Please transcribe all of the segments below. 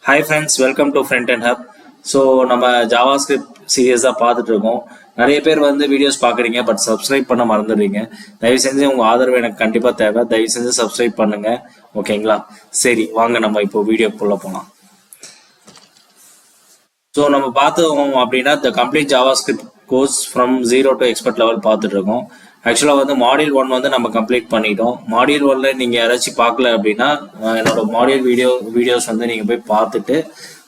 Hi friends, welcome to Frontend Hub. So நம்ம JavaScript சீரியஸா பார்த்துட்டு இருக்கோம். நிறைய பேர் வந்து வீடியோஸ் பார்க்குறீங்க பட் சப்ஸ்கிரைப் பண்ண மறந்துடுறீங்க. தயவு செஞ்சு உங்க ஆதரவு எனக்கு கண்டிப்பா தேவை. தயவு செஞ்சு சப்ஸ்கிரைப் பண்ணுங்க. ஓகேங்களா? சரி வாங்க நம்ம இப்போ வீடியோக்குள்ள போலாம். ஸோ நம்ம பார்த்தோம் அப்படின்னா the complete JavaScript course from 0 to expert level பார்த்துட்டு இருக்கோம். ஆக்சுவலாக வந்து மாடியூல் 1 வந்து நம்ம கம்ப்ளீட் பண்ணிட்டோம். மாடியூல் 1ல நீங்கள் யாராச்சும் பார்க்கல அப்படின்னா என்னோட மாடியூல் வீடியோஸ் வந்து நீங்கள் போய் பார்த்துட்டு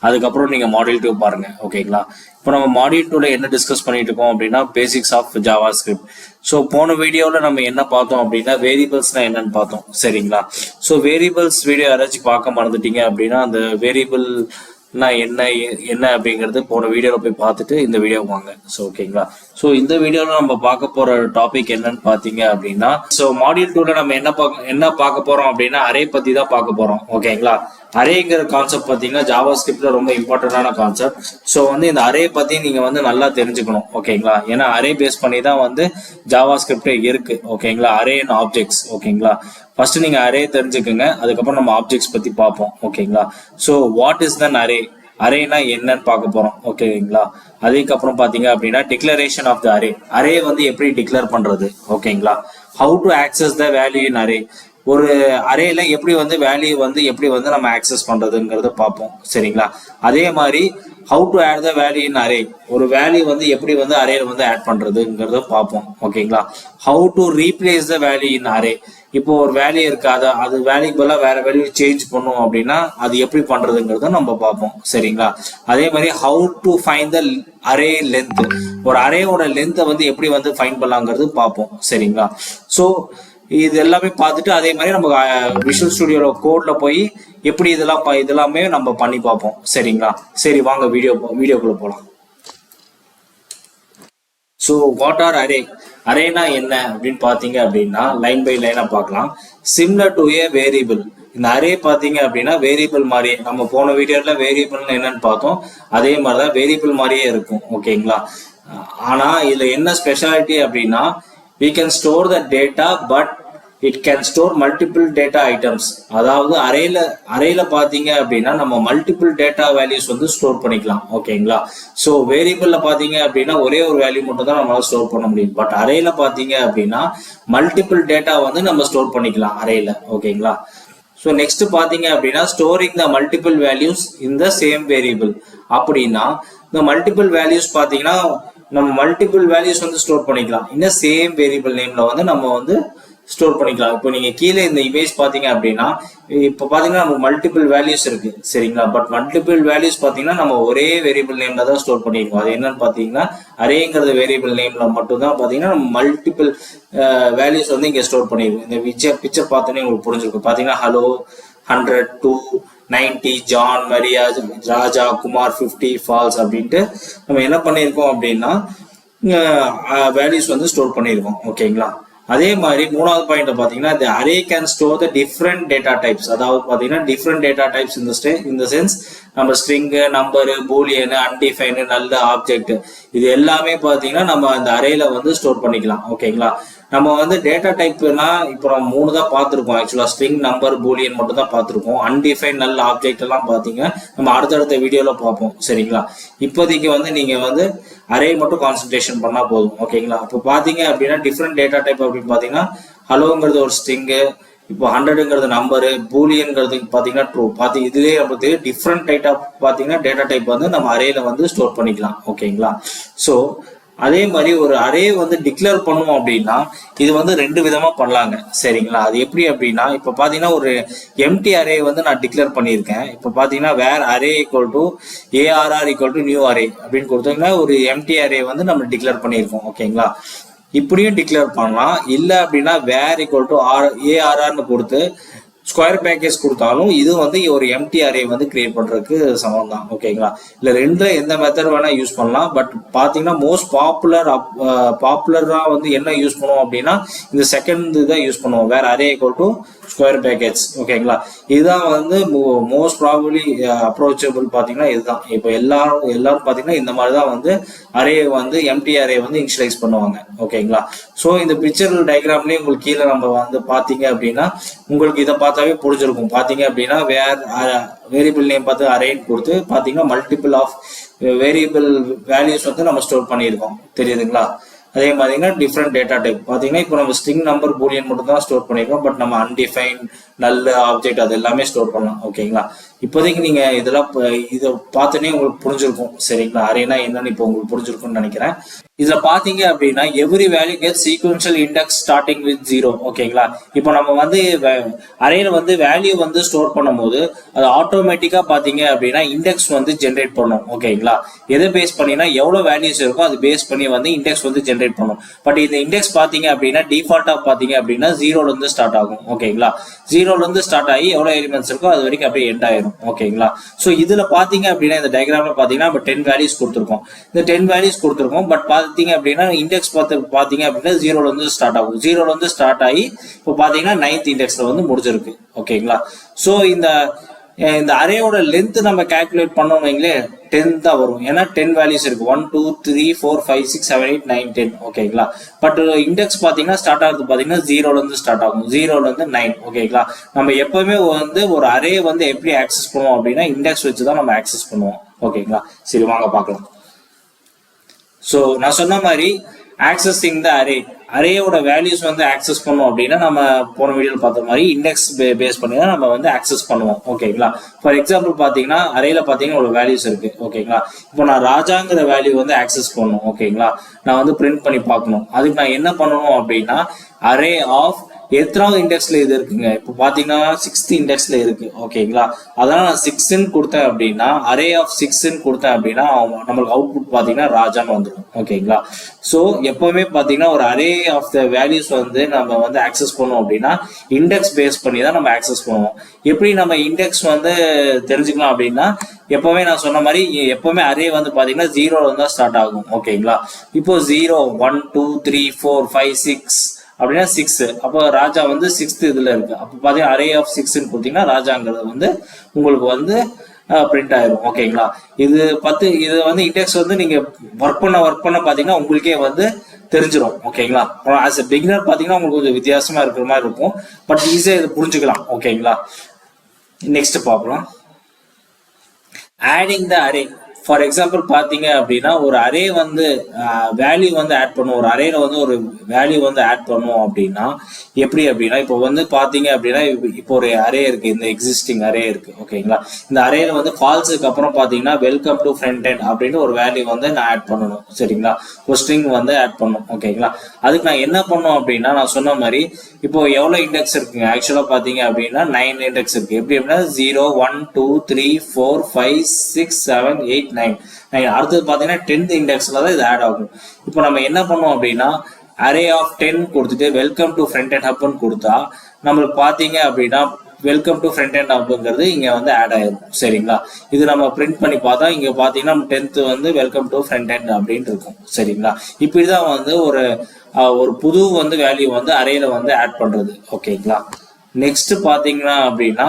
அதுக்கப்புறம் நீங்கள் மாடியூல் 2 பாருங்க. ஓகேங்களா? இப்போ நம்ம மாடியூல் 2ல என்ன டிஸ்கஸ் பண்ணிட்டு இருக்கோம் அப்படின்னா பேசிக்ஸ் ஆஃப் JavaScript. ஸோ போன வீடியோவில் நம்ம என்ன பார்த்தோம் அப்படின்னா வேரியபிள்ஸ்னா என்னன்னு பார்த்தோம். சரிங்களா? ஸோ வேரியபிள்ஸ் வீடியோ யாராச்சும் பார்க்க மறந்துட்டீங்க அப்படின்னா அந்த வேரியபிள் என்ன அப்படிங்கிறது போன வீடியோவில் போய் பார்த்துட்டு இந்த வீடியோ வாங்க. ஸோ ஓகேங்களா? ஸோ இந்த வீடியோவில் நம்ம பார்க்க போற டாபிக் என்னன்னு பார்த்தீங்க அப்படின்னா ஸோ மாடியூல் 2ல நம்ம என்ன பார்க்க போறோம் அப்படின்னா அரே பத்தி தான் பார்க்க போறோம். ஓகேங்களா? அரேங்கிற கான்செப்ட் பார்த்தீங்கன்னா ஜாவாஸ்கிரிப்ட்ல ரொம்ப இம்பார்ட்டன்டான கான்செப்ட். ஸோ வந்து இந்த அரே பத்தி நீங்க வந்து நல்லா தெரிஞ்சுக்கணும். ஓகேங்களா? ஏன்னா அரே பேஸ் பண்ணி தான் வந்து ஜாவாஸ்கிரிப்டே இருக்கு. ஓகேங்களா? Array and objects. ஓகேங்களா? ஃபர்ஸ்ட் நீங்க அரே தெரிஞ்சுக்கோங்க, அதுக்கப்புறம் நம்ம ஆப்ஜெக்ட்ஸ் பத்தி பார்ப்போம். ஓகேங்களா? So what is then array? அரேனா என்னன்னு பார்க்க போறோம். ஓகேங்களா? அதுக்கப்புறம் பாத்தீங்க அப்படின்னா declaration of the array. Array வந்து எப்படி டிக்ளேர் பண்றது? ஓகேங்களா? How to access the value in array. ஒரு அரேல எப்படி வந்து வேல்யூ வந்து எப்படி வந்து நம்ம ஆக்சஸ் பண்றதுங்கிறத பார்ப்போம். சரிங்களா? அதே மாதிரி how to add the value in array. ஒரு வேல்யூ வந்து எப்படி வந்து அரேல வந்து ஆட் பண்றதுங்கிறத பார்ப்போம். ஓகேங்களா? How to replace the value in array. இப்போ ஒரு வேல்யூ இருக்காது, அது வேல்யூக்கு பதிலாக வேற வேல்யூ சேஞ்ச் பண்ணும் அப்படின்னா அது எப்படி பண்றதுங்கிறத நம்ம பார்ப்போம். சரிங்களா? அதே மாதிரி how to find the array length. ஒரு அரேவோட லென்த்தை வந்து எப்படி வந்து ஃபைண்ட் பண்ணலாங்கிறது பார்ப்போம். சரிங்களா? ஸோ இது எல்லாமே பார்த்துட்டு அதே மாதிரி நம்ம விஷுவல் ஸ்டுடியோல கோட்ல போய் எப்படி இதெல்லாமே நம்ம பண்ணி பார்ப்போம். சரிங்களா? சரி வாங்க வீடியோக்குள்ள போலாம். So what are array? Arena என்ன அப்படின்னு பாத்தீங்க அப்படின்னா லைன் பை லைனா பார்க்கலாம். Similar to A variable. இந்த அரே பாத்தீங்க அப்படின்னா வேரியபிள் மாதிரியே நம்ம போன வீடியோல வேரியபிள் என்னன்னு பார்த்தோம். அதே மாதிரிதான் வேரியபிள் மாதிரியே இருக்கும். ஓகேங்களா? ஆனா இதுல என்ன ஸ்பெஷாலிட்டி அப்படின்னா we can store the data but it can store multiple data items. அதாவது அரேல பாத்தீங்க அப்படின்னா நம்ம மல்டிபிள் டேட்டா வேல்யூஸ் வந்து ஸ்டோர் பண்ணிக்கலாம். ஓகேங்களா? ஸோ வேரியபிள்ல பாத்தீங்க அப்படின்னா ஒரே ஒரு வேல்யூ மட்டும் தான் நம்மளால ஸ்டோர் பண்ண முடியும். பட் அரேல பாத்தீங்க அப்படின்னா மல்டிபிள் டேட்டா வந்து நம்ம ஸ்டோர் பண்ணிக்கலாம் அரேல. ஓகேங்களா? ஸோ நெக்ஸ்ட் பாத்தீங்க அப்படின்னா storing the multiple values in the same variable. அப்படின்னா இந்த மல்டிபிள் வேல்யூஸ் பாத்தீங்கன்னா நம்ம மல்டிபிள் வேல்யூஸ் வந்து ஸ்டோர் பண்ணிக்கலாம். இந்த சேம் வேரியபிள் நேம்ல வந்து நம்ம வந்து ஸ்டோர் பண்ணிக்கலாம். இப்போ நீங்க கீழே இந்த இமேஜ் பாத்தீங்க அப்படின்னா இப்ப பாத்தீங்கன்னா நமக்கு மல்டிபிள் வேல்யூஸ் இருக்கு. சரிங்களா? பட் மல்டிபிள் வேல்யூஸ் பாத்தீங்கன்னா நம்ம ஒரே வேரியபிள் நேம்ல தான் ஸ்டோர் பண்ணிருக்கோம். அது என்னன்னு பாத்தீங்கன்னா அரேங்கிறது வேரியபிள் நேம்ல மட்டும் தான் பாத்தீங்கன்னா நம்ம மல்டிபிள் வேல்யூஸ் வந்து இங்க ஸ்டோர் பண்ணிருக்கோம். இந்த பிக்சர் பார்த்தோன்னே உங்களுக்கு புரிஞ்சிருக்கும். பாத்தீங்கன்னா ஹலோ 100 2 90 ஜான் மரியா ராஜா குமார் 50 ஃபால்ஸ் அப்படின்ட்டு நம்ம என்ன பண்ணியிருக்கோம் அப்படின்னா வேல்யூஸ் வந்து ஸ்டோர் பண்ணியிருக்கோம். ஓகேங்களா? அதே மாதிரி மூணாவது பாயிண்ட் பாத்தீங்கன்னா the array can store the different data types. அதாவது பாத்தீங்கன்னா different data types in the sense நம்ம ஸ்ட்ரிங், நம்பர், பூலியன், அன்டிஃபைன், நல்ல ஆப்ஜெக்ட் இது எல்லாமே பாத்தீங்கன்னா நம்ம அந்த அரேல வந்து ஸ்டோர் பண்ணிக்கலாம். ஓகேங்களா? நம்ம வந்து டேட்டா டைப்னா இப்போ நம்ம 3 தான் பார்த்துருக்கோம். ஆக்சுவலா ஸ்ட்ரிங், நம்பர், பூலியன் மட்டும் தான் பார்த்துருக்கோம். அன்டிஃபைன், நல்ல ஆப்ஜெக்ட் எல்லாம் பாத்தீங்க நம்ம அடுத்தடுத்த வீடியோல பார்ப்போம். சரிங்களா? இப்போதைக்கு வந்து நீங்க வந்து அரே மட்டும் கான்சென்ட்ரேஷன் பண்ணா போதும். ஓகேங்களா? இப்போ பாத்தீங்க அப்படின்னா டிஃப்ரெண்ட் டேட்டா டைப் அப்படின்னு பாத்தீங்கன்னா ஹலோங்கிறது ஒரு ஸ்ட்ரிங்கு, இப்போ 100ங்கிறது நம்பரு, பூலியன்ங்கிறது பாத்தீங்கன்னா ட்ரூ. இதுலயே நமக்கு டிஃப்ரெண்ட் டைப் ஆஃப் பாத்தீங்கன்னா டேட்டா டைப் வந்து நம்ம அரேல வந்து ஸ்டோர் பண்ணிக்கலாம். ஓகேங்களா? ஸோ அதே மாதிரி ஒரு அரே வந்து டிக்ளேர் பண்ணுவோம் அப்படின்னா இது வந்து 2 விதமா பண்ணலாங்க. சரிங்களா? அது எப்படி அப்படின்னா இப்ப பாத்தீங்கன்னா ஒரு எம்டி அரே வந்து நான் டிக்ளேர் பண்ணியிருக்கேன். இப்ப பாத்தீங்கன்னா var array equal to ARR equal to new array அப்படின்னு கொடுத்தீங்கன்னா ஒரு எம்டி அரே வந்து நம்ம டிக்ளேர் பண்ணியிருக்கோம். ஓகேங்களா? இப்படியும் டிக்ளேர் பண்ணலாம். இல்ல அப்படின்னா வேர் ஈக்குவல் டு ARRன்னு கொடுத்து ஸ்கொயர் பேக்கேஜ் கொடுத்தாலும் இது வந்து ஒரு எம்டி அரே வந்து கிரியேட் பண்றதுக்கு சமம் தான். ஓகேங்களா? இல்ல ரெண்டுல எந்த மெத்தட் வேணா யூஸ் பண்ணலாம். பட் பாத்தீங்கன்னா மோஸ்ட் பாப்புலரா வந்து என்ன யூஸ் பண்ணுவோம் அப்படின்னா இந்த செகண்ட் தான் யூஸ் பண்ணுவோம். வேற array equal to square package. ஓகேங்களா? இதுதான் வந்து மோஸ்ட் ப்ராபபிளி அப்ரோச்சபிள் பாத்தீங்கன்னா இதுதான். இப்போ எல்லாரும் பாத்தீங்கன்னா இந்த மாதிரிதான் வந்து அரே வந்து எம்டி அரே வந்து இனிஷியலைஸ் பண்ணுவாங்க. ஓகேங்களா? ஸோ இந்த பிக்சர் டயக்ராம்லயே உங்களுக்கு கீழே நம்ம வந்து பாத்தீங்க அப்படின்னா உங்களுக்கு இதை பார்த்து பார்த்தாவே புரிஞ்சிருக்கும். பார்த்தீங்க அப்படின்னா வேரியபிள் நேம் பார்த்து அரேன்னு கொடுத்து பார்த்தீங்கன்னா மல்டிபிள் ஆஃப் வேரியபிள் வேல்யூஸ் வந்து நம்ம ஸ்டோர் பண்ணியிருக்கோம். தெரியுதுங்களா? அதே மாதிரிங்கன்னா டிஃப்ரெண்ட் டேட்டா டைப் பார்த்தீங்கன்னா இப்போ நம்ம ஸ்ட்ரிங் நம்பர் பூலியன் மட்டும் தான் ஸ்டோர் பண்ணியிருக்கோம். பட் நம்ம அன்டிஃபைன் நல்ல ஆப்ஜெக்ட் அது எல்லாமே ஸ்டோர் பண்ணலாம். ஓகேங்களா? இப்போதைக்கு நீங்க இதெல்லாம் இதை பார்த்துனே உங்களுக்கு புரிஞ்சிருக்கும். சரிங்களா? அரேனா என்னன்னு இப்போ உங்களுக்கு புரிஞ்சிருக்கும்னு நினைக்கிறேன். இதுல பாத்தீங்க அப்படின்னா every value get sequential index starting with 0. ஓகேங்களா? இப்போ நம்ம வந்து அரேல வந்து வேல்யூ வந்து ஸ்டோர் பண்ணும்போது அது ஆட்டோமேட்டிக்கா பாத்தீங்க அப்படின்னா இண்டெக்ஸ் வந்து ஜென்ரேட் பண்ணும். ஓகேங்களா? எதை பேஸ் பண்ணினா எவ்வளவு வேல்யூஸ் இருக்கோ அது பேஸ் பண்ணி வந்து இண்டெக்ஸ் வந்து ஜென்ரேட் பண்ணும். பட் இந்த இண்டெக்ஸ் பாத்தீங்க அப்படின்னா டிஃபால்ட்டா பாத்தீங்க அப்படின்னா 0ல இருந்து ஸ்டார்ட் ஆகும். ஓகேங்களா? 0ல இருந்து ஸ்டார்ட் ஆகி எவ்வளவு எலிமெண்ட்ஸ் இருக்கோ அது வரைக்கும் அப்படியே எண்ட் ஆயிரும். ஓகேங்களா? சோ இதுல பாத்தீங்க அப்படின்னா இந்த டயக்ராம்ல பாத்தீங்கன்னா நம்ம 10 வேல்யூஸ் கொடுத்துருக்கோம். இந்த 10 வேல்யூஸ் கொடுத்துருக்கோம். பட் பாத்தீங்க அப்படின்னா இண்டெக்ஸ் பாத்தீங்க அப்படின்னா 0ல இருந்து ஸ்டார்ட் ஆகும். 0ல இருந்து ஸ்டார்ட் ஆகி இப்போ பாத்தீங்கன்னா 9th இண்டெக்ஸ்ல வந்து முடிஞ்சிருக்கு. ஓகேங்களா? சோ இந்த அரேயோட லென்த் நம்ம கால்குலேட் பண்ணோம் வைங்களே 10 தான் வரும். ஏன்னா 10 வேல்யூஸ் இருக்கு. 1 2 3 4 5 6 7 8 9 10. ஓகேங்களா? பட் இண்டெக்ஸ் பாத்தீங்கன்னா ஸ்டார்ட் ஆகுது பாத்தீங்கன்னா 0ல இருந்து ஸ்டார்ட் ஆகும். 0ல இருந்து 9. ஓகேங்களா? நம்ம எப்பவுமே வந்து ஒரு அரே வந்து எப்படி ஆக்சஸ் பண்ணுவோம் அப்படின்னா இண்டெக்ஸ் வச்சு தான் நம்ம ஆக்சஸ் பண்ணுவோம். ஓகேங்களா? சரி வாங்க பார்க்கலாம். சோ நான் சொன்ன மாதிரி ஆக்சஸிங் த அரேயோட வேல்யூஸ் வந்து ஆக்சஸ் பண்ணுவோம் அப்படின்னா நம்ம போன வீடியோல பார்த்த மாதிரி இண்டெக்ஸ் பேஸ் பண்ணி தான் நம்ம வந்து ஆக்சஸ் பண்ணுவோம். ஓகேங்களா? ஃபார் எக்ஸாம்பிள் பாத்தீங்கன்னா அரேல பாத்தீங்கன்னா ஒரு வேல்யூஸ் இருக்கு. ஓகேங்களா? இப்போ நான் ராஜாங்கிற வேல்யூ வந்து ஆக்சஸ் பண்ணணும். ஓகேங்களா? நான் வந்து பிரிண்ட் பண்ணி பார்க்கணும். அதுக்கு நான் என்ன பண்ணணும் அப்படின்னா அரே ஆஃப் எத்தனாவது இண்டெக்ஸ்ல இது இருக்குங்க. இப்போ பாத்தீங்கன்னா 6th இண்டெக்ஸ்ல இருக்கு. ஓகேங்களா? அதனால நான் 6ன்னு கொடுத்தேன் அப்படின்னா அரே ஆஃப் 6ன்னு கொடுத்தேன் அப்படின்னா நம்மளுக்கு அவுட்புட் பாத்தீங்கன்னா ராஜான்னு வந்துடும். ஓகேங்களா? சோ எப்பவுமே பாத்தீங்கன்னா ஒரு அரே ஆஃப் த வேல்யூஸ் வந்து நம்ம வந்து ஆக்சஸ் பண்ணுவோம் அப்படின்னா இண்டெக்ஸ் பேஸ் பண்ணி தான் நம்ம ஆக்சஸ் பண்ணுவோம். எப்படி நம்ம இண்டெக்ஸ் வந்து தெரிஞ்சுக்கலாம் அப்படின்னா எப்பவுமே நான் சொன்ன மாதிரி எப்பவுமே அரே வந்து பாத்தீங்கன்னா 0ல தான் ஸ்டார்ட் ஆகும். ஓகேங்களா? இப்போ 0 1 2 3 4 5 6 அப்படின்னா 6. அப்போ ராஜா வந்து 6th இதுல இருக்கு. அப்போ பாத்தீங்கன்னா அரே ஆஃப் 6ன்னு கொடுத்தீங்கன்னா ராஜாங்கிறது வந்து உங்களுக்கு வந்து பிரிண்ட் ஆயிரும். ஓகேங்களா? இது வந்து இண்டெக்ஸ் வந்து நீங்க ஒர்க் பண்ண பாத்தீங்கன்னா உங்களுக்கே வந்து தெரிஞ்சிடும். ஓகேங்களா? ஆஸ் எ பிகினர் பாத்தீங்கன்னா உங்களுக்கு கொஞ்சம் வித்தியாசமா இருக்கிற மாதிரி இருக்கும். பட் ஈஸியா இதை புரிஞ்சுக்கலாம். ஓகேங்களா? நெக்ஸ்ட் பார்க்கலாம். Adding the array. For example பாத்தீங்க அப்படின்னா ஒரு அரே வந்து வேல்யூ வந்து ஆட் பண்ணும். ஒரு அரேல வந்து ஒரு வேல்யூ வந்து ஆட் பண்ணும் அப்படின்னா எப்படி அப்படின்னா இப்போ வந்து பாத்தீங்க அப்படின்னா இப்போ ஒரு அரே இருக்கு. இந்த எக்ஸிஸ்டிங் அரே இருக்கு. ஓகேங்களா? இந்த அரேல வந்து ஃபால்ஸுக்கு அப்புறம் பாத்தீங்கன்னா வெல்கம் டு ஃப்ரண்ட் எண்ட் அப்படின்னு ஒரு வேல்யூ வந்து நான் ஆட் பண்ணணும். சரிங்களா? ஒரு ஸ்ட்ரிங் வந்து ஆட் பண்ணணும். ஓகேங்களா? அதுக்கு நான் என்ன பண்ணும் அப்படின்னா நான் சொன்ன மாதிரி இப்போ எவ்வளவு இண்டெக்ஸ் இருக்குங்க. ஆக்சுவலா பாத்தீங்க அப்படின்னா 9 இண்டெக்ஸ் இருக்கு. எப்படி அப்படின்னா 0 1 2 3 4 5 6 7 8 9. அடுத்தது பாத்தீங்கன்னா 10th இண்டெக்ஸ்ல தான் இது ஆட் ஆகும். இப்போ நம்ம என்ன பண்ணுவோம் அப்படின்னா அரே ஆஃப் 10 கொடுத்துட்டு வெல்கம் டு ஃப்ரண்ட் எண்ட் ஹப்னு கொடுத்தா நம்மளுக்கு பாத்தீங்க அப்படின்னா வெல்கம் டு ஃப்ரண்ட் எண்ட் ஹப்ங்கிறது இங்க வந்து ஆட் ஆயிரும். சரிங்களா? இது நம்ம பிரிண்ட் பண்ணி பார்த்தா இங்க பாத்தீங்கன்னா 10th வந்து வெல்கம் டு ஃப்ரண்ட் எண்ட் அப்படின்னு இருக்கும். சரிங்களா? இப்படிதான் வந்து ஒரு புது வந்து வேல்யூ வந்து அரேல வந்து ஆட் பண்றது. ஓகேங்களா? நெக்ஸ்ட் பாத்தீங்கன்னா அப்படின்னா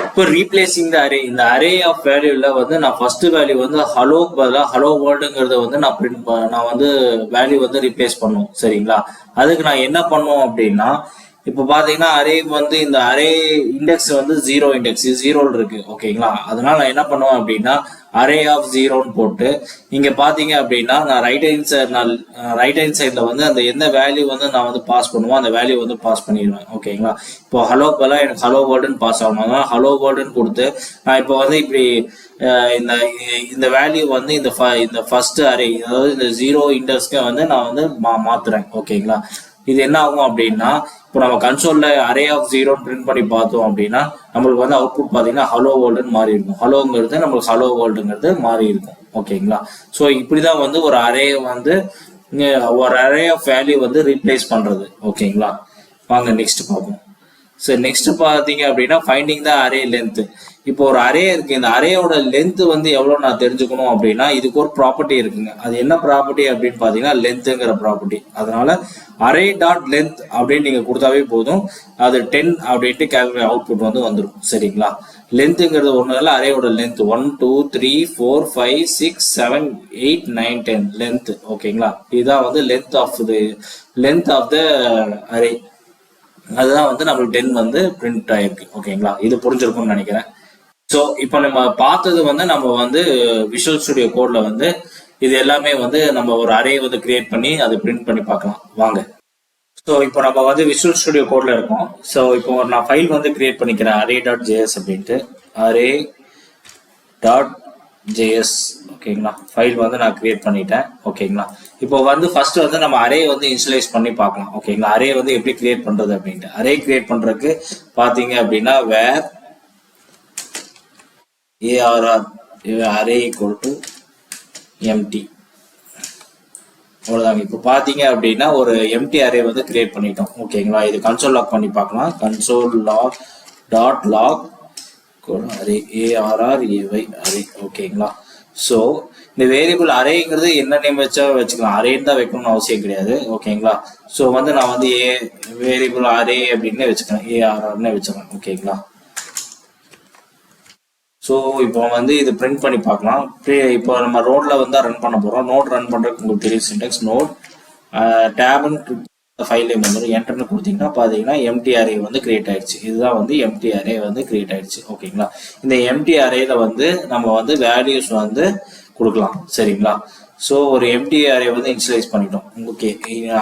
இப்போ ரீப்ளேசிங் த அரே. இந்த அரே ஆஃப் வேல்யூல வந்து நான் ஃபர்ஸ்ட் வேல்யூ வந்து ஹலோக்கு பதிலாக ஹலோ வேர்ல்டுங்கிறத வந்து நான் வந்து வேல்யூ வந்து ரீப்ளேஸ் பண்ணும். சரிங்களா? அதுக்கு நான் என்ன பண்ணுவோம் அப்படின்னா இப்போ பாத்தீங்கன்னா அரே வந்து இந்த அரே இண்டெக்ஸ் வந்து 0 இண்டெக்ஸ் 0 இருக்கு. ஓகேங்களா? அதனால நான் என்ன பண்ணுவேன் அப்படின்னா அரே ஆஃப் 0ன்னு போட்டு இங்க பாத்தீங்க அப்படின்னா நான் ரைட் ஹேண்ட் சைட்ல வந்து அந்த எந்த வேல்யூ வந்து நான் வந்து பாஸ் பண்ணுவோம் அந்த வேல்யூ வந்து பாஸ் பண்ணிடுவேன். ஓகேங்களா? இப்போ ஹலோ பதிலாக எனக்கு ஹலோ வேர்ல்டுன்னு பாஸ் ஆகணும். அதனால ஹலோ வேர்ல்டுன்னு கொடுத்து நான் இப்போ வந்து இப்படி இந்த வேல்யூ வந்து இந்த ஃபர்ஸ்ட் அரே அதாவது இந்த 0 இண்டெக்ஸ்க்கு வந்து நான் வந்து மாத்துறேன். ஓகேங்களா? இது என்ன ஆகும் அப்படின்னா இப்போ நம்ம கன்சோல்ல அரே ஆஃப் 0 பிரிண்ட் பண்ணி பார்த்தோம் அப்படின்னா நம்மளுக்கு வந்து அவுட்புட் பாத்தீங்கன்னா ஹலோ வேர்ல்டுன்னு மாறி இருக்கும். ஹலோங்கிறது நம்மளுக்கு ஹலோ வேர்ல்டுங்கிறது மாறி இருக்கும். ஓகேங்களா? ஸோ இப்படிதான் வந்து ஒரு அரே ஆஃப் வேல்யூ வந்து ரீப்ளேஸ் பண்றது. ஓகேங்களா? வாங்க நெக்ஸ்ட் பார்ப்போம். சரி நெக்ஸ்ட் பாத்தீங்க அப்படின்னா ஃபைண்டிங் த அரே லென்த். இப்போ ஒரு அரே இருக்கு. இந்த அரேயோட லென்த் வந்து எவ்வளவு நான் தெரிஞ்சுக்கணும் அப்படின்னா இதுக்கு ஒரு ப்ராப்பர்ட்டி இருக்குங்க. அது என்ன ப்ராப்பர்ட்டி அப்படின்னு பாத்தீங்கன்னா லென்த்ங்கிற ப்ராப்பர்ட்டி. அதனால அரே டாட் லென்த் அப்படின்னு நீங்க கொடுத்தாவே போதும். அது 10 அப்படின்ட்டு கேல்குலேட் அவுட்புட் வந்து வந்துடும். சரிங்களா? லென்த்ங்கிறது ஒண்ணு இல்லை. அரேயோட லென்த் 1 2 3 4 5 6 7 8 9 10 லென்த். ஓகேங்களா? இதுதான் வந்து லென்த் ஆஃப் த அரே. அதுதான் வந்து நம்மளுக்கு 10 வந்து பிரிண்ட் ஆயிருக்கு. ஓகேங்களா, இது புரிஞ்சிருக்கும்னு நினைக்கிறேன். ஸோ இப்போ நம்ம பார்த்தது வந்து நம்ம வந்து விஷுவல் ஸ்டுடியோ கோட்ல வந்து இது எல்லாமே வந்து நம்ம ஒரு அரே வந்து கிரியேட் பண்ணி அதை பிரிண்ட் பண்ணி பார்க்கலாம் வாங்க. ஸோ இப்போ நம்ம வந்து விஷுவல் ஸ்டுடியோ கோட்ல இருக்கோம். ஸோ இப்போ நான் ஃபைல் வந்து கிரியேட் பண்ணிக்கிறேன் array.js அப்படின்ட்டு. array.js ஓகேங்களா, ஃபைல் வந்து நான் கிரியேட் பண்ணிட்டேன். ஓகேங்களா, இப்போ வந்து ஃபர்ஸ்ட் வந்து நம்ம அரே வந்து இனிஷியலைஸ் பண்ணி பார்க்கலாம். ஓகேங்களா, அரே வந்து எப்படி கிரியேட் பண்றது அப்படின்ட்டு. அரே கிரியேட் பண்றதுக்கு பார்த்தீங்க அப்படின்னா வேர் arr array equal to empty அவ்வளவுதாங்க. இப்போ பாத்தீங்க அப்படின்னா ஒரு எம்டி அரே வந்து கிரியேட் பண்ணிட்டோம். ஓகேங்களா, இது கன்சோல் லாக் பண்ணி பார்க்கலாம். Console lock dot log array array array. ஓகேங்களா, ஸோ இந்த வேரியபிள் அரேங்கிறது என்ன நேம் வச்சா வச்சுக்கலாம், அரேன்னு தான் வைக்கணும்னு அவசியம் கிடையாது. ஓகேங்களா, ஸோ வந்து நான் வந்து வேரியபிள் அரே அப்படின்னு வச்சுக்கிறேன், arrன்னு வச்சுக்கிறேன். ஓகேங்களா, ஸோ இப்போ வந்து இது பிரிண்ட் பண்ணி பார்க்கலாம். இப்போ நம்ம நோட்ல வந்து ரன் பண்ண போறோம். நோட் ரன் பண்றதுக்கு உங்களுக்கு தெரியும் சின்டெக்ஸ். நோட் டேப்னு ஃபைல் நேம் வந்து என்டர்னு கொடுத்தீங்கன்னா பார்த்தீங்கன்னா எம்டி அரே வந்து கிரியேட் ஆயிடுச்சு. இதுதான் வந்து எம்டி அரே வந்து கிரியேட் ஆயிடுச்சு. ஓகேங்களா, இந்த எம்டி அரேல வந்து நம்ம வந்து வேல்யூஸ் வந்து கொடுக்கலாம். சரிங்களா, ஸோ ஒரு எம்டி அரே வந்து இனிஷியலைஸ் பண்ணிட்டோம். ஓகே,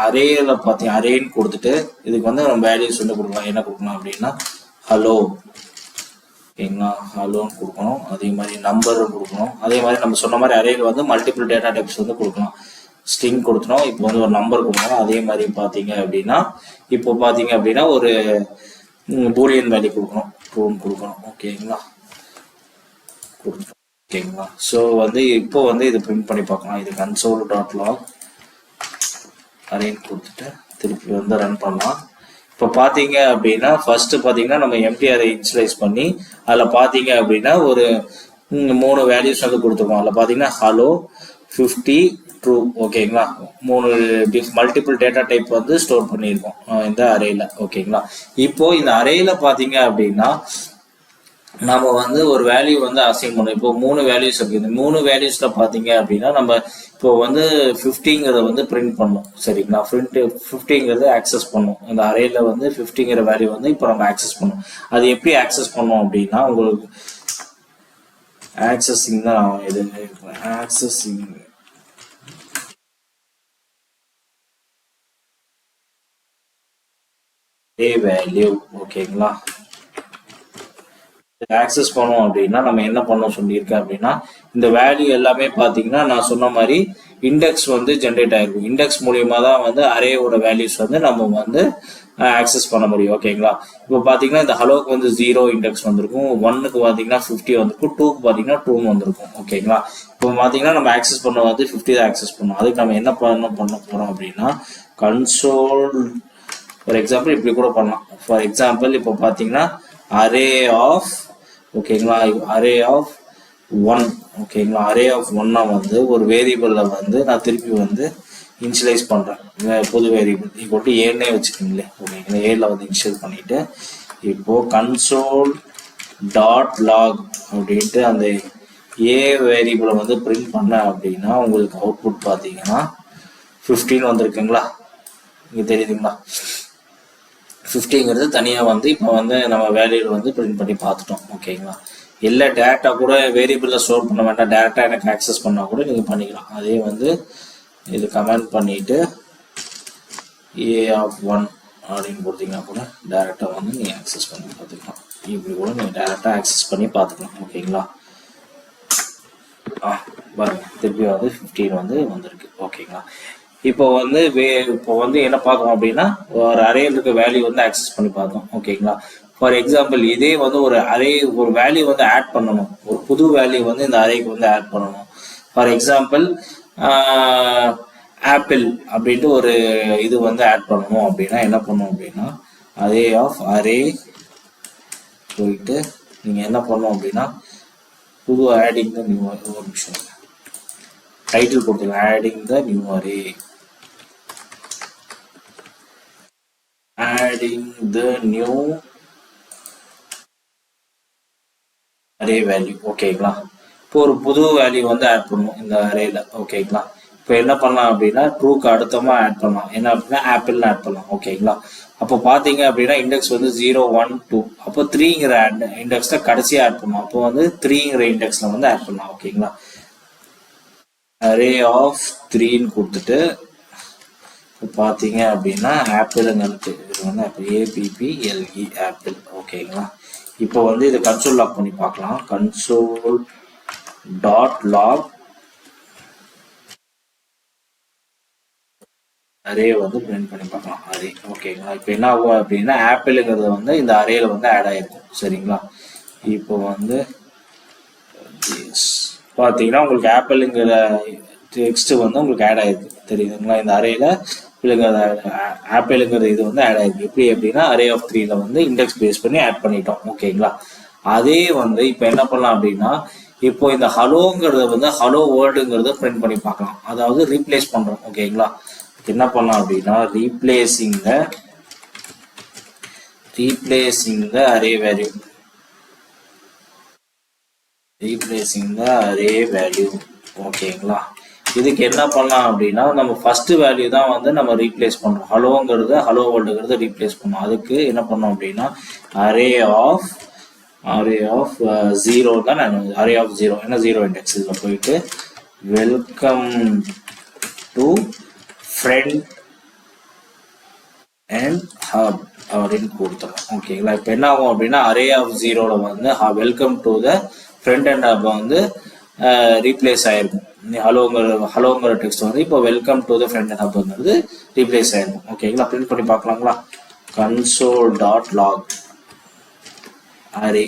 அரேல பார்த்தீங்க அரேன்னு கொடுத்துட்டு இதுக்கு வந்து நம்ம வேல்யூஸ் வந்து கொடுக்கலாம். என்ன கொடுக்கலாம் அப்படின்னா ஹலோ. ஓகேங்களா, ஹலோன்னு கொடுக்கணும். அதே மாதிரி நம்பரும் கொடுக்கணும். அதே மாதிரி நம்ம சொன்ன மாதிரி அரேல வந்து மல்டிபிள் டேட்டா டைப்ஸ் வந்து கொடுக்கலாம். ஸ்ட்ரிங் கொடுத்தோம், இப்போ வந்து ஒரு நம்பர் கொடுக்கணும். அதே மாதிரி பார்த்தீங்க அப்படின்னா இப்போ பார்த்தீங்க அப்படின்னா ஒரு பூலியன் வேல்யூ கொடுக்கணும், ட்ரூன்னு கொடுக்கணும். ஓகேங்களா, கொடுத்துட்டோம். ஓகேங்களா, ஸோ வந்து இப்போ வந்து இது பிரிண்ட் பண்ணி பார்க்கலாம். இது கன்சோல் டாட் லாக் அரேன்னு கொடுத்துட்டு திருப்பி வந்து ரன் பண்ணலாம். இப்போ பார்த்தீங்க அப்படின்னா ஃபர்ஸ்ட் பார்த்தீங்கன்னா நம்ம எம்டி அரே இனிஷியலைஸ் பண்ணி அதில் பார்த்தீங்க அப்படின்னா ஒரு 3 வேல்யூஸ் வந்து கொடுத்துருக்கோம். அதில் பார்த்தீங்கன்னா ஹலோ 50 ட்ரூ. ஓகேங்களா, 3 மல்டிபிள் டேட்டா டைப் வந்து ஸ்டோர் பண்ணியிருக்கோம் இந்த அரேல. ஓகேங்களா, இப்போ இந்த அரேல பார்த்தீங்க அப்படின்னா நம்ம வந்து ஒரு வேல்யூ வந்து அசைன் பண்ணணும். இப்போ 3 வேல்யூஸ் இருக்கு. இந்த 3 வேல்யூஸ்ல பாத்தீங்க அப்படின்னா நம்ம இப்போ வந்து 50ங்கிறத வந்து பிரிண்ட் பண்ணும். சரிங்களா, 50ங்கிறத ஆக்சஸ் பண்ணும். இந்த அரேல வந்து 50ங்கிற வேல்யூ வந்து இப்போ நம்ம ஆக்சஸ் பண்ணும். அது எப்படி ஆக்சஸ் பண்ணும் அப்படின்னா உங்களுக்கு ஆக்சஸிங் தான் இது ஆக்சஸிங் வேல்யூ. ஓகேங்களா, ஆக்சஸ் பண்ணோம் அப்படின்னா நம்ம என்ன பண்ணோம் சொல்லியிருக்கேன் அப்படின்னா இந்த வேல்யூ எல்லாமே பார்த்தீங்கன்னா நான் சொன்ன மாதிரி இண்டெக்ஸ் வந்து ஜென்ரேட் ஆயிருக்கும். இண்டெக்ஸ் மூலியமா தான் வந்து அரேயோட வேல்யூஸ் வந்து நம்ம வந்து ஆக்சஸ் பண்ண முடியும். ஓகேங்களா, இப்போ பார்த்தீங்கன்னா இந்த ஹலோக்கு வந்து 0 இண்டெக்ஸ் வந்திருக்கும், 1க்கு பார்த்தீங்கன்னா 50 வந்திருக்கும், 2க்கு பார்த்தீங்கன்னா 2 வந்திருக்கும். ஓகேங்களா, இப்போ பார்த்தீங்கன்னா நம்ம ஆக்சஸ் பண்ண வந்து 50 தான் ஆக்சஸ் பண்ணோம். அதுக்கு நம்ம என்ன பண்ண போறோம் அப்படின்னா கன்சோல் ஃபார் எக்ஸாம்பிள் இப்படி கூட பண்ணலாம். ஃபார் எக்ஸாம்பிள் இப்போ பார்த்தீங்கன்னா அரே ஆஃப் ஓகேங்களா அரே ஆஃப் 1. ஓகேங்களா, அரே ஆஃப் 1 வந்து ஒரு வேரியபிள்ல வந்து நான் திருப்பி வந்து இனிஷியலைஸ் பண்றேன். புது வேரியபிள் இப்போ ஏன்னே வச்சுக்கோங்களே. ஓகேங்களா, ஏல வந்து இனிஷியல் பண்ணிட்டு இப்போ கன்சோல் டாட் லாக் அப்படின்ட்டு அந்த ஏ வேரியபிளை வந்து பிரிண்ட் பண்ண அப்படின்னா உங்களுக்கு அவுட்புட் பார்த்தீங்கன்னா 15 வந்திருக்குங்களா, இங்க தெரியுதுங்களா. 50ங்கிறது தனியாக வந்து இப்போ வந்து நம்ம வேல்யூவில் வந்து பிரிண்ட் பண்ணி பார்த்துட்டோம். ஓகேங்களா, எல்லா டேட்டா கூட வேரியபிளில் ஸ்டோர் பண்ண வேண்டாம், டேட்டா எனக்கு ஆக்சஸ் பண்ணால் கூட நீங்கள் பண்ணிக்கலாம். அதே வந்து இது கமெண்ட் பண்ணிட்டு ஏ ஆஃப் 1 அப்படின்னு கொடுத்தீங்கன்னா கூட டேரெக்டாக வந்து நீங்கள் ஆக்சஸ் பண்ணி பார்த்துக்கலாம். இப்படி கூட நீங்கள் டேரெக்டாக ஆக்சஸ் பண்ணி பார்த்துக்கலாம். ஓகேங்களா, பாருங்க திருப்பி வந்து 15 வந்து வந்திருக்கு. ஓகேங்களா, இப்போ வந்து என்ன பார்க்கணும் அப்படின்னா ஒரு அரேல இருக்க வேல்யூ வந்து ஆக்சஸ் பண்ணி பார்த்தோம். ஓகேங்களா, ஃபார் எக்ஸாம்பிள் இதே வந்து ஒரு வேல்யூ வந்து ஆட் பண்ணணும், ஒரு புது வேல்யூ வந்து இந்த அரேக்கு வந்து ஆட் பண்ணணும். ஃபார் எக்ஸாம்பிள் ஆப்பிள் அப்படின்ட்டு ஒரு இது வந்து ஆட் பண்ணணும் அப்படின்னா என்ன பண்ணணும் அப்படின்னா அரே ஆஃப் அரே போயிட்டு நீங்க என்ன பண்ணணும் அப்படின்னா புது ஆடிங் த நியூ ஒரு நிமிஷம் டைட்டில் கொடுத்துருங்க. Adding the new array adding the new array value. ஓகேங்களா, இப்போ ஒரு புது வேல்யூ வந்து ஆட் பண்ணுவோம் இந்த அரேல. ஓகேங்களா, இப்போ என்ன பண்ணலாம் அப்படின்னா ட்ரூக்கு அடுத்தமா ஆட் பண்ணலாம். என்ன அப்படின்னா ஆப்பிள்னு ஆட் பண்ணலாம். ஓகேங்களா? அப்போ பார்த்தீங்க அப்படின்னா இண்டெக்ஸ் வந்து 0 1 2 அப்போ 3ங்கிற இண்டெக்ஸில் கடைசியாக ஆட் பண்ணலாம். அப்போ வந்து 3ங்கிற இண்டெக்ஸில் வந்து ஆட் பண்ணலாம். ஓகேங்களா? அரே ஆஃப் 3ன்னு கொடுத்துட்டு பார்த்தீங்க அப்படின்னா ஆப்பிள்ங்கிறது இது வந்து APPLE ஆப்பிள். ஓகேங்களா? இப்போ வந்து இதை கன்சோல் லாக் பண்ணி பார்க்கலாம். கன்சோல் டாட் லாக் அரே வந்து பிரிண்ட் பண்ணி பார்க்கலாம். அரே. ஓகேங்களா? இப்போ என்ன ஆகும் அப்படின்னா ஆப்பிளுங்கிறது வந்து இந்த அரேல வந்து ஆட் ஆயிருக்கும். சரிங்களா? இப்போ வந்து பார்த்தீங்கன்னா உங்களுக்கு ஆப்பிளுங்கிற டெக்ஸ்ட் வந்து உங்களுக்கு ஆட் ஆயிருக்கு. தெரியுதுங்களா? இந்த அரேல ஆப்பிளுங்கிற இது வந்து ஆட் ஆயிருக்கு. எப்படி அப்படின்னா அரே ஆஃப் 3ல வந்து இண்டெக்ஸ் பேஸ் பண்ணி ஆட் பண்ணிட்டோம். ஓகேங்களா? அதே வந்து இப்போ என்ன பண்ணலாம் அப்படின்னா இப்போ இந்த ஹலோங்கிறத வந்து ஹலோ வேர்ல்டுங்கிறத பிரிண்ட் பண்ணி பார்க்கலாம். அதாவது ரீப்ளேஸ் பண்றோம். ஓகேங்களா? என்ன பண்ணலாம் அப்படின்னா ரீப்ளேசிங் த அரே வேல்யூ ஓகேங்களா? இதுக்கு என்ன பண்ணலாம் அப்படின்னா நம்ம ஃபர்ஸ்ட் வேல்யூ தான் வந்து நம்ம ரீப்ளேஸ் பண்றோம். ஹலோ வேர்ல்டுங்கிறத ரீப்ளேஸ் பண்ணோம். அதுக்கு என்ன பண்ணோம் அப்படின்னா அரே ஆஃப் 0 தான் அரே ஆஃப் 0 ஏன்னா 0 இண்டெக்ஸ் இதில் போயிட்டு welcome to friend and hub அப்படின்னு கொடுத்துறோம். ஓகேங்களா? இப்போ என்ன ஆகும் அப்படின்னா அரே ஆஃப் 0ல வந்து welcome to the friend and hub வந்து ரீப்ளேஸ் ஆயிருக்கும். ஹலோங்கிற டெக்ஸ்ட் வந்து இப்போ welcome to the friend and ஹப்ங்கிறது ரீப்ளேஸ் ஆயிருக்கும். ஓகேங்களா? பிரிண்ட் பண்ணி பார்க்கலாங்களா? Console dot log array.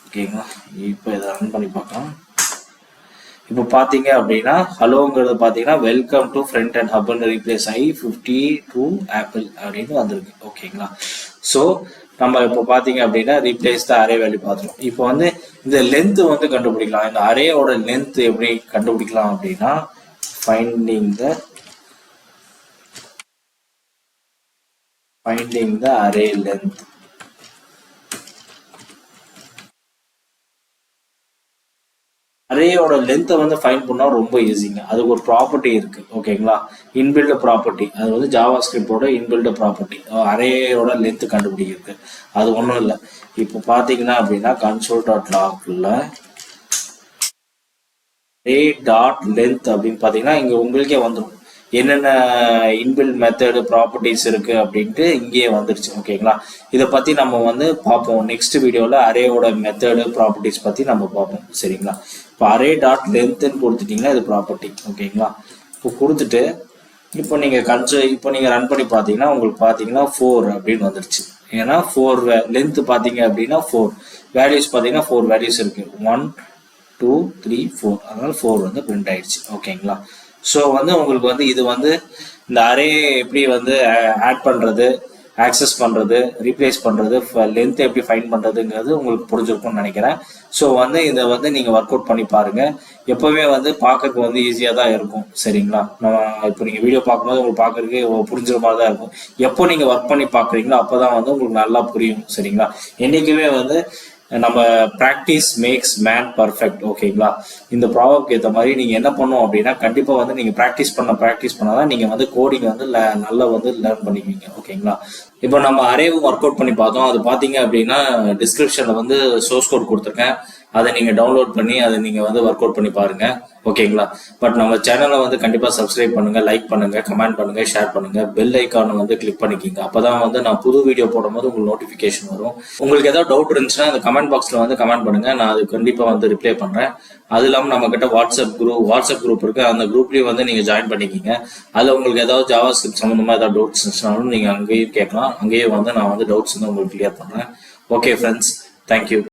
ஓகேங்களா? இப்போ இதை ரன் பண்ணி பார்க்கலாம். இப்போ பார்த்தீங்க அப்படின்னா ஹலோங்கிறது பார்த்தீங்கன்னா வெல்கம் டு ஃப்ரண்ட் அண்ட் ஹப்னு ரீப்ளேஸ் ஆகி 52 ஆப்பிள் அப்படின்னு வந்திருக்கு. ஓகேங்களா? ஸோ நம்ம இப்போ பார்த்தீங்க அப்படின்னா ரீப்ளேஸ் த அரே வேல்யூ பார்த்துருவோம். இப்போ வந்து இந்த லென்த் வந்து கண்டுபிடிக்கலாம். இந்த அரேயோட லென்த் எப்படி கண்டுபிடிக்கலாம் அப்படின்னா ஃபைண்டிங் த அரே லென்த். அரேயோட லென்த்தை வந்து ஃபைண்ட் பண்ணா ரொம்ப ஈஸிங்க. அதுக்கு ஒரு ப்ராப்பர்ட்டி இருக்கு. ஓகேங்களா? Inbuilt property. அது வந்து ஜாவாஸ்கிரிப்டோட இன்பில்ட் ப்ராப்பர்ட்டி அரேயோட லென்த் கண்டுபிடிக்கிறது. அது ஒன்றும் இல்லை. இப்போ பார்த்தீங்கன்னா அப்படின்னா கன்சோல் டாட் லாக்ல அரே டாட் லென்த் அப்படின்னு பார்த்தீங்கன்னா இங்கே உங்களுக்கே வந்துடும் என்னென்ன இன்பில்ட் மெத்தடு ப்ராப்பர்ட்டிஸ் இருக்கு அப்படின்ட்டு இங்கேயே வந்துருச்சு. ஓகேங்களா? இதை பத்தி நம்ம வந்து பார்ப்போம் நெக்ஸ்ட் வீடியோல. அரேயோட மெத்தடு ப்ராப்பர்ட்டிஸ் பத்தி நம்ம பார்ப்போம். சரிங்களா? இப்போ அரே டாட் லென்த்னு கொடுத்துட்டீங்கன்னா இது ப்ராப்பர்ட்டி. ஓகேங்களா? இப்போ கொடுத்துட்டு இப்போ நீங்க ரன் பண்ணி பார்த்தீங்கன்னா உங்களுக்கு பார்த்தீங்கன்னா 4 அப்படின்னு வந்துருச்சு. ஏன்னா 4 லென்த் பார்த்தீங்க அப்படின்னா 4 வேல்யூஸ் பார்த்தீங்கன்னா 4 வேல்யூஸ் இருக்கு. 1 2 3 4 அதனால 4 வந்து பிரிண்ட் ஆயிடுச்சு. ஓகேங்களா? ஸோ வந்து உங்களுக்கு வந்து இது வந்து இந்த அரே எப்படி வந்து ஆட் பண்றது, ஆக்சஸ் பண்றது, ரீப்ளேஸ் பண்றது, லென்த் எப்படி ஃபைண்ட் பண்றதுங்கிறது உங்களுக்கு புரிஞ்சிருக்கும்னு நினைக்கிறேன். ஸோ வந்து இதை வந்து நீங்க ஒர்க் அவுட் பண்ணி பாருங்க. எப்பவுமே வந்து பார்க்கறதுக்கு வந்து ஈஸியா தான் இருக்கும். சரிங்களா? இப்போ நீங்க வீடியோ பார்க்கும்போது உங்களுக்கு பார்க்கறதுக்கு புரிஞ்சுற மாதிரி தான் இருக்கும். எப்போ நீங்க ஒர்க் பண்ணி பாக்குறீங்களோ அப்பதான் வந்து உங்களுக்கு நல்லா புரியும். சரிங்களா? என்னைக்குமே வந்து நம்ம ப்ராக்டிஸ் மேக்ஸ் மேன் பர்ஃபெக்ட். ஓகேங்களா? இந்த ப்ராப்ளம்க்கு ஏற்ற மாதிரி நீங்க என்ன பண்ணும் அப்படின்னா கண்டிப்பா வந்து நீங்க ப்ராக்டிஸ் பண்ணாதான் நீங்க வந்து கோடிங் வந்து நல்லா வந்து லேர்ன் பண்ணிக்குவீங்க. ஓகேங்களா? இப்போ நம்ம அரேவும் ஒர்க் அவுட் பண்ணி பார்த்தோம். அது பாத்தீங்க அப்படின்னா டிஸ்கிரிப்ஷன்ல வந்து சோர்ஸ் கோட் கொடுத்துருக்கேன். அதை நீங்க டவுன்லோட் பண்ணி அதை நீங்க வந்து ஒர்க் அவுட் பண்ணி பாருங்க. ஓகேங்களா? பட் நம்ம சேனலை வந்து கண்டிப்பா சப்ஸ்கிரைப் பண்ணுங்க, லைக் பண்ணுங்க, கமெண்ட் பண்ணுங்க, ஷேர் பண்ணுங்க, பெல் ஐக்கானை வந்து கிளிக் பண்ணிக்கிங்க. அப்பதான் வந்து நான் புது வீடியோ போடும்போது உங்களுக்கு நோட்டிபிகேஷன் வரும். உங்களுக்கு ஏதாவது டவுட் இருந்துச்சுன்னா அந்த கமெண்ட் பாக்ஸ்ல வந்து கமெண்ட் பண்ணுங்க. நான் அது கண்டிப்பா வந்து ரிப்ளை பண்றேன். அது இல்லாம நம்ம கிட்ட வாட்ஸ்அப் குரூப் இருக்கு. அந்த குரூப்லயும் வந்து நீங்க ஜாயின் பண்ணிக்கிங்க. அதுல உங்களுக்கு ஏதாவது ஜாவாஸ்கிரிப்ட் சம்பந்தமா ஏதாவது டவுட்ஸ் இருந்துச்சுனாலும் நீங்க அங்கேயும் கேட்கலாம். அங்கேயே வந்து நான் வந்து டவுட்ஸ் வந்து உங்களுக்கு கிளியர் பண்றேன். Okay friends, thank you.